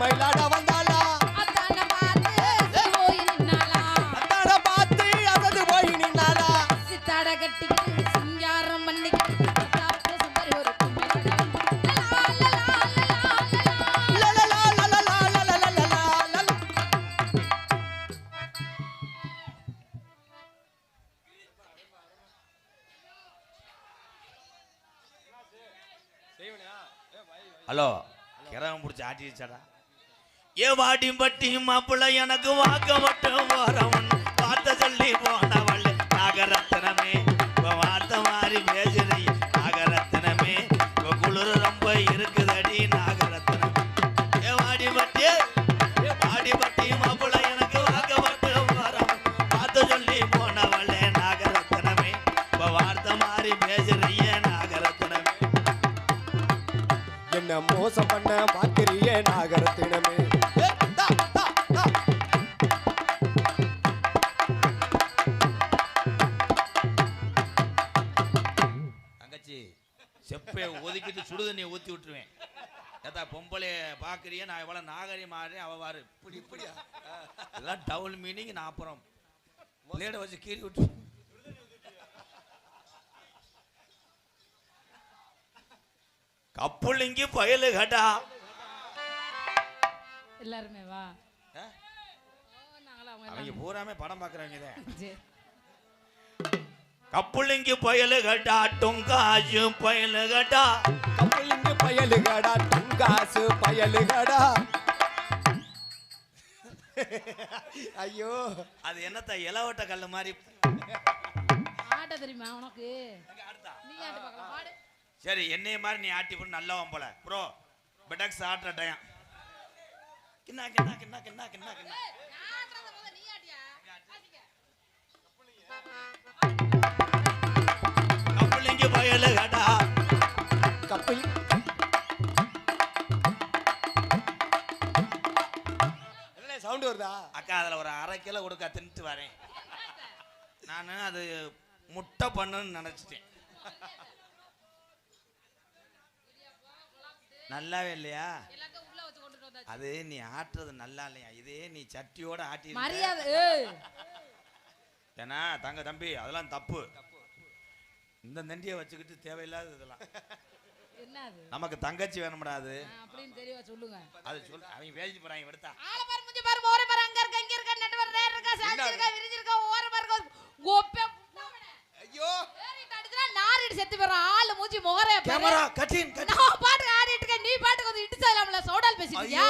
மயிலாட வந்தாளா அத்தான பார்த்து அசந்து போய் நின்னாளா சித்தாட கட்டிக்கிட்டு சிங்காரம் பண்ணிக்கிட்டு ஹலோ கிரகம் பிடிச்சி ஆட்டிச்சாடா ஏ வாடி பட்டி மாப்பிள்ள எனக்கு வாக்க மட்டும் வரவன் பார்த்த சொல்லி போனவள் நாகரத்னமே வார்த்தை மாறி பேசுறீ நாகரத்னமே குளிர் ரொம்ப இருக்குதடி நாகரத்னம் ஏ வாடி பட்டி மாப்பிள்ள எனக்கு வாக்க மட்டும் வரவன் பார்த்த சொல்லி போனவள் நாகரத்னமே வார்த்தை மாறி பேசுறீ நாகரத்னமே என்ன மோசம் பண்ண பாக்கிறியே நாகரத்தினமே தங்கச்சி செப்பை ஒதுக்கிட்டு சுடுதண்ணியை ஊற்றி விட்டுருவேன் ஏதா பொம்பளை பார்க்குறியே நான் எவ்வளோ நாகரிகம் ஆடுறேன் அவள் வாரு இப்படியா இதெல்லாம் டவுல் மீனிங் நான் அப்புறம் பிளேடை வச்சு கீறி விட்டு கப்புள்ளிங்கி பயலு கட்டா எல்லாருமே வா அவங்க பூராமே படம் பார்க்குறவங்க கப்புள்ளிங்கி பயலு கட்டா டொங்காசு பயலு கட்டா கப்புள்ளிங்கி பயலு கடா டொங்காசு பயலு கடா ஐயோ அது என்னத்த இலவட்ட கல்லு மாதிரி ஆட்ட தெரியுமா உனக்கு நீ ஆட்டு பார்க்கலாம் பாடு சரி என்னைய மாதிரி நீ ஆட்டி போட்டு நல்லவன் போல ப்ரோ பெடக்ஸ் ஆட்டுற டயம் கிண்ணா கிண்ணா கிண்ணா கிண்ணா கிண்ணா கிண்ணா கப்புளிங்க பயலு கடா கப்புள் என்ன சவுண்ட் வருதா அக்கா அதில் ஒரு 1/2 கிலோ கொடுக்க தின்ட்டு வரேன் நான் அது முட்டை பண்ணுன்னு நினச்சிட்டேன் நல்லாவே இல்லையா அது நீ ஆட்டுறது நல்லா இல்லையா இதே நீ சட்டியோட ஆட்டி மரியாதை ஏன்னா தம்பி அதெல்லாம் தப்பு இந்த நண்டியை வச்சுக்கிட்டு தேவையில்லாத இதெல்லாம் என்னது நமக்கு தங்கச்சி வேணும்டா அது அப்படின்னு தெரியவா சொல்லுங்க அது சொல்லு அவங்க பேசிட்டு போறாங்க எடுத்தா ஆள பாரு முஞ்சி பாரு மோரே பாரு அங்க இருக்க இங்க இருக்க நெட்வொர்க் நேரா இருக்கா சாஞ்சி இருக்கா விரிஞ்சி இருக்கா ஓர பாரு கோப்பே ஐயோ ஏறிட்டு அடிச்சா நாரிடு செத்து போறான் ஆளு மூஞ்சி மோரே பாரு கேமரா கட்டின் நான் பாட்டு ஆடிட்டு இருக்க நீ பாட்டுக்கு வந்து இடிச்சலாம்ல சோடால் பேசிட்டியா